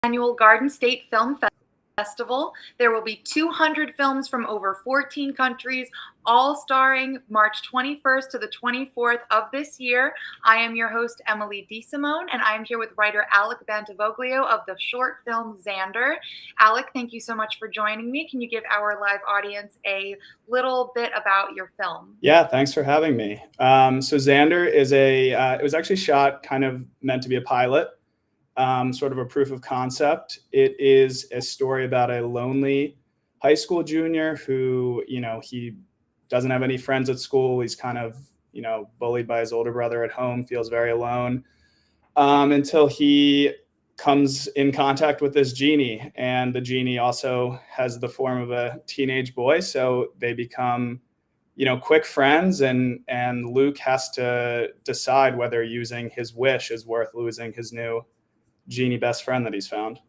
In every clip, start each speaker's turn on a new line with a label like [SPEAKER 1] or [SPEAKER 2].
[SPEAKER 1] annual Garden State Film Festival. There will be 200 films from over 14 countries, all starring March 21st to the 24th of this year. I am your host, Emily DeSimone, and I am here with writer Alec Bantavoglio of the short film Xander. Alec, thank you so much for joining me. Can you give our live audience a little bit about your film?
[SPEAKER 2] Yeah, thanks for having me. So Xander is it was actually shot kind of meant to be a pilot. Sort of a proof of concept. It is a story about a lonely high school junior who, he doesn't have any friends at school. He's kind of, bullied by his older brother at home, feels very alone, until he comes in contact with this genie. And the genie also has the form of a teenage boy. So they become, quick friends, and Luke has to decide whether using his wish is worth losing his new genie best friend that he's found.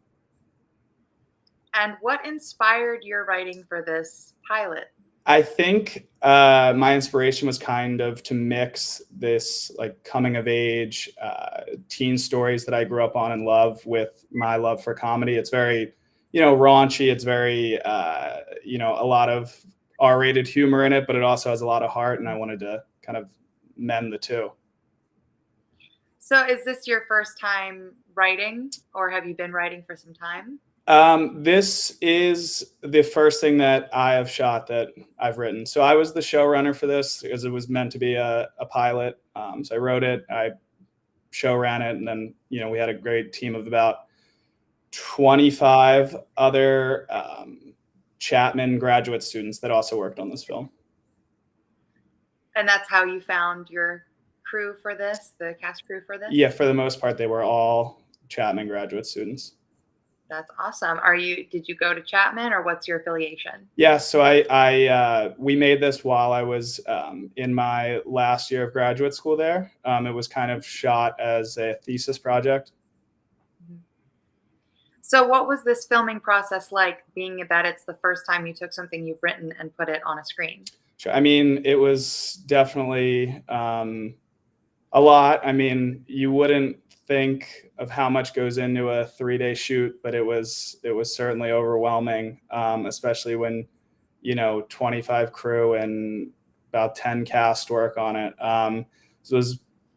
[SPEAKER 1] And what inspired your writing for this pilot?
[SPEAKER 2] I think my inspiration was kind of to mix this like coming of age teen stories that I grew up on and love with my love for comedy. It's very, raunchy. It's very, a lot of R-rated humor in it, but it also has a lot of heart, and I wanted to kind of mend the two.
[SPEAKER 1] So is this your first time writing, or have you been writing for some time?
[SPEAKER 2] This is the first thing that I have shot that I've written. So I was the showrunner for this because it was meant to be a pilot. So I wrote it, I show ran it, and then, we had a great team of about 25 other Chapman graduate students that also worked on this film.
[SPEAKER 1] And that's how you found your crew for this, the cast crew for this?
[SPEAKER 2] Yeah, for the most part, they were all Chapman graduate students.
[SPEAKER 1] That's awesome. Did you go to Chapman, or what's your affiliation?
[SPEAKER 2] Yeah, so we made this while I was in my last year of graduate school there. It was kind of shot as a thesis project.
[SPEAKER 1] So what was this filming process like, being that it's the first time you took something you've written and put it on a screen?
[SPEAKER 2] Sure. I mean, it was definitely a lot. I mean, you wouldn't think of how much goes into a 3-day shoot, but it was certainly overwhelming, especially when 25 crew and about 10 cast work on it.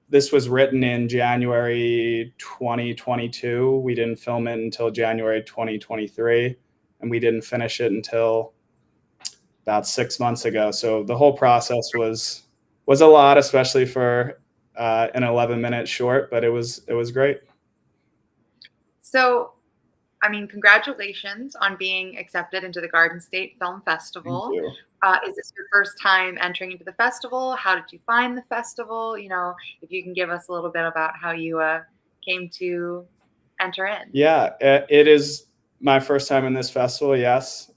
[SPEAKER 2] This was written in January 2022. We didn't film it until January 2023, and we didn't finish it until about 6 months ago. So the whole process was a lot, especially for an 11-minute short, but it was great.
[SPEAKER 1] So, I mean, congratulations on being accepted into the Garden State Film Festival.
[SPEAKER 2] Thank you.
[SPEAKER 1] Is this your first time entering into the festival? How did you find the festival? If you can give us a little bit about how you came to enter in.
[SPEAKER 2] Yeah, it is my first time in this festival, yes,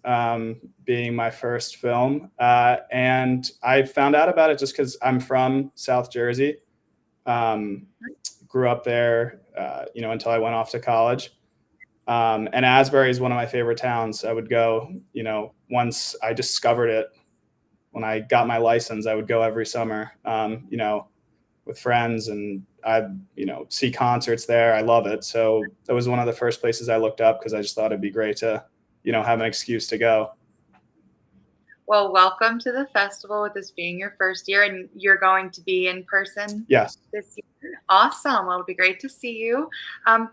[SPEAKER 2] being my first film. And I found out about it just because I'm from South Jersey. Grew up there, until I went off to college. And Asbury is one of my favorite towns. I would go, once I discovered it, when I got my license, I would go every summer, with friends, and I'd, see concerts there. I love it. So that was one of the first places I looked up because I just thought it'd be great to, have an excuse to go.
[SPEAKER 1] Well, welcome to the festival with this being your first year, and you're going to be in person.
[SPEAKER 2] Yes.
[SPEAKER 1] This year. Awesome. Well, it'll be great to see you.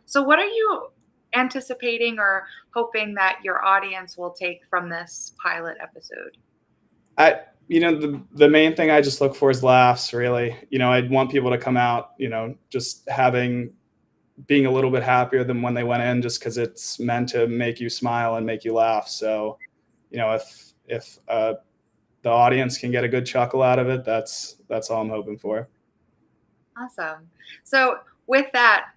[SPEAKER 1] So what are you anticipating or hoping that your audience will take from this pilot episode?
[SPEAKER 2] The main thing I just look for is laughs, really. I want people to come out, just being a little bit happier than when they went in, just because it's meant to make you smile and make you laugh. So, if the audience can get a good chuckle out of it, that's all I'm hoping for.
[SPEAKER 1] Awesome. So with that,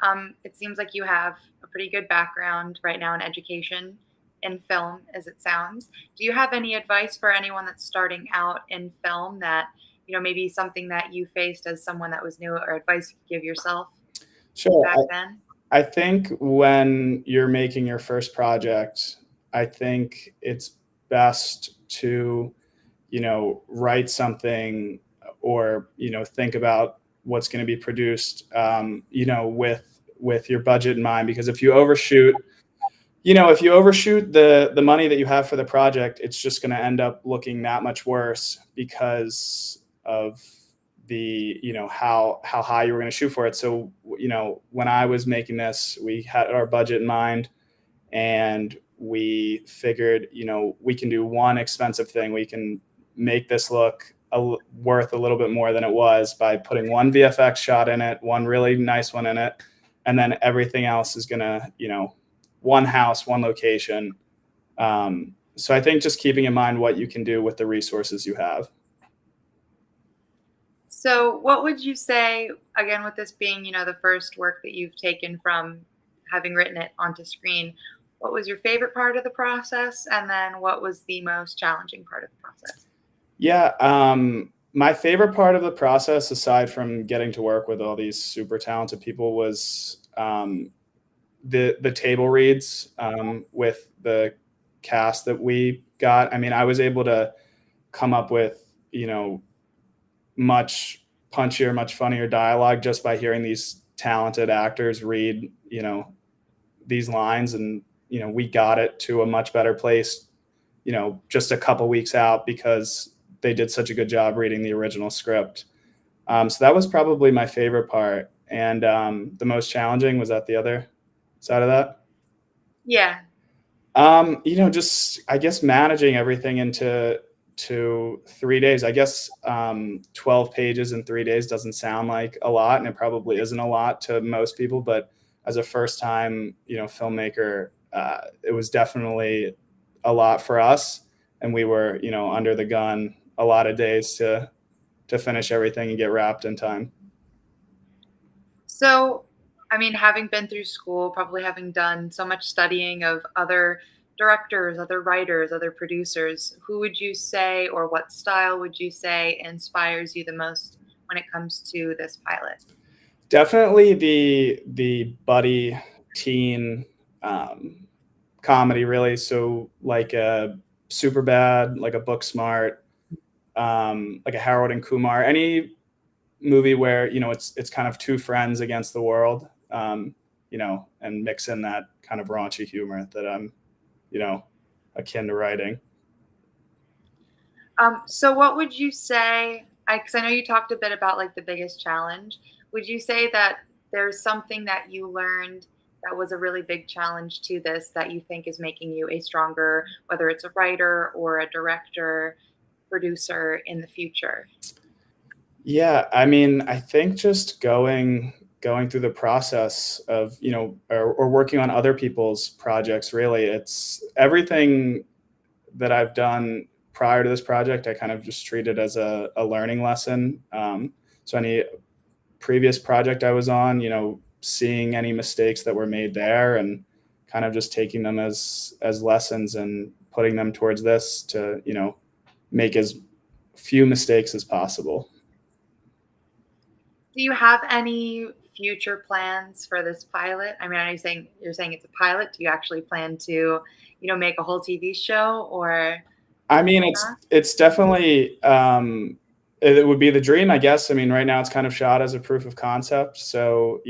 [SPEAKER 1] it seems like you have a pretty good background right now in education in film, as it sounds. Do you have any advice for anyone that's starting out in film that, maybe something that you faced as someone that was new, or advice you could give yourself back then?
[SPEAKER 2] I think when you're making your first project, I think it's best to, write something or, think about what's going to be produced, with your budget in mind, because if you overshoot, if you overshoot the money that you have for the project, it's just going to end up looking that much worse because of the, how high you were going to shoot for it. So, when I was making this, we had our budget in mind, and we figured, we can do one expensive thing. We can make this look worth a little bit more than it was by putting one VFX shot in it, one really nice one in it, and then everything else is going to, one house, one location. So I think just keeping in mind what you can do with the resources you have.
[SPEAKER 1] So what would you say, again, with this being, the first work that you've taken from having written it onto screen, what was your favorite part of the process? And then what was the most challenging part of the process?
[SPEAKER 2] Yeah. My favorite part of the process, aside from getting to work with all these super talented people, was the table reads with the cast that we got. I mean, I was able to come up with, much punchier, much funnier dialogue just by hearing these talented actors read, these lines. And, we got it to a much better place, just a couple weeks out because they did such a good job reading the original script. So that was probably my favorite part. And the most challenging was at the other side of that.
[SPEAKER 1] Yeah.
[SPEAKER 2] Just, I guess, managing everything into 3 days. I guess 12 pages in 3 days doesn't sound like a lot, and it probably isn't a lot to most people. But as a first time, filmmaker, it was definitely a lot for us, and we were, under the gun a lot of days to finish everything and get wrapped in time.
[SPEAKER 1] So, I mean, having been through school, probably having done so much studying of other directors, other writers, other producers, who would you say, or what style would you say inspires you the most when it comes to this pilot?
[SPEAKER 2] Definitely the buddy teen comedy, really. So like a Superbad, like a Booksmart, like a Harold and Kumar, any movie where it's kind of two friends against the world, and mix in that kind of raunchy humor that I'm, akin to writing.
[SPEAKER 1] So what would you say? Because I know you talked a bit about like the biggest challenge. Would you say that there's something that you learned that was a really big challenge to this that you think is making you a stronger, whether it's a writer or a director, producer in the future?
[SPEAKER 2] Yeah, I mean, I think just going through the process of, or working on other people's projects, really. It's everything that I've done prior to this project, I kind of just treated as a learning lesson. So any previous project I was on, seeing any mistakes that were made there and kind of just taking them as lessons and putting them towards this to, make as few mistakes as possible.
[SPEAKER 1] Do you have any future plans for this pilot? I mean, are you saying it's a pilot? Do you actually plan to, make a whole TV show or
[SPEAKER 2] I mean,
[SPEAKER 1] like
[SPEAKER 2] it's
[SPEAKER 1] that?
[SPEAKER 2] it's definitely it would be the dream, I guess. I mean, right now it's kind of shot as a proof of concept. So,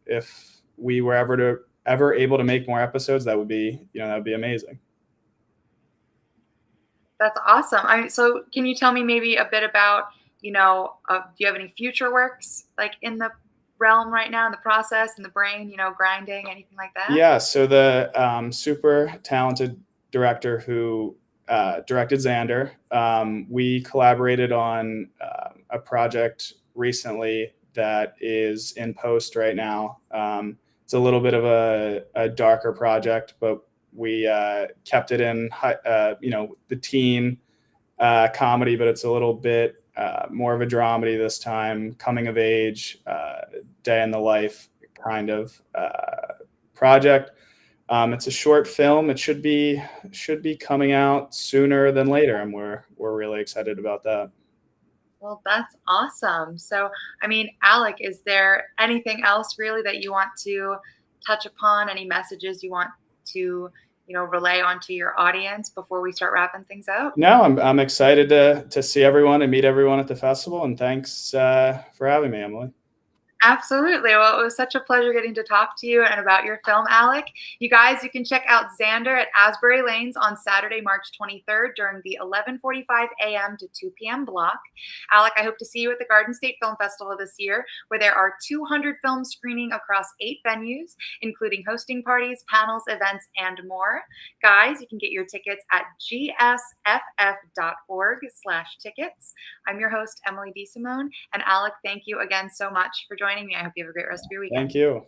[SPEAKER 2] if we were ever able to make more episodes, that would be amazing.
[SPEAKER 1] That's awesome. So can you tell me maybe a bit about, do you have any future works like in the realm right now, in the process, in the brain, grinding, anything like that?
[SPEAKER 2] Yeah. So the super talented director who directed Xander, we collaborated on a project recently that is in post right now. It's a little bit of a darker project, but we kept it in, the teen comedy, but it's a little bit more of a dramedy this time, coming of age, day in the life kind of project. It's a short film. It should be coming out sooner than later, and we're really excited about that.
[SPEAKER 1] Well, that's awesome. So, I mean, Alec, is there anything else really that you want to touch upon? Any messages you want to, relay onto your audience before we start wrapping things up?
[SPEAKER 2] No, I'm excited to see everyone and meet everyone at the festival, and thanks for having me, Emily.
[SPEAKER 1] Absolutely. Well, it was such a pleasure getting to talk to you and about your film, Alec. You guys, you can check out Xander at Asbury Lanes on Saturday, March 23rd during the 11:45 a.m. to 2 p.m. block. Alec, I hope to see you at the Garden State Film Festival this year, where there are 200 films screening across 8 venues, including hosting parties, panels, events, and more. Guys, you can get your tickets at gsff.org/tickets. I'm your host, Emily DeSimone, and Alec, thank you again so much for joining me. I hope you have a great rest of your weekend.
[SPEAKER 2] Thank you.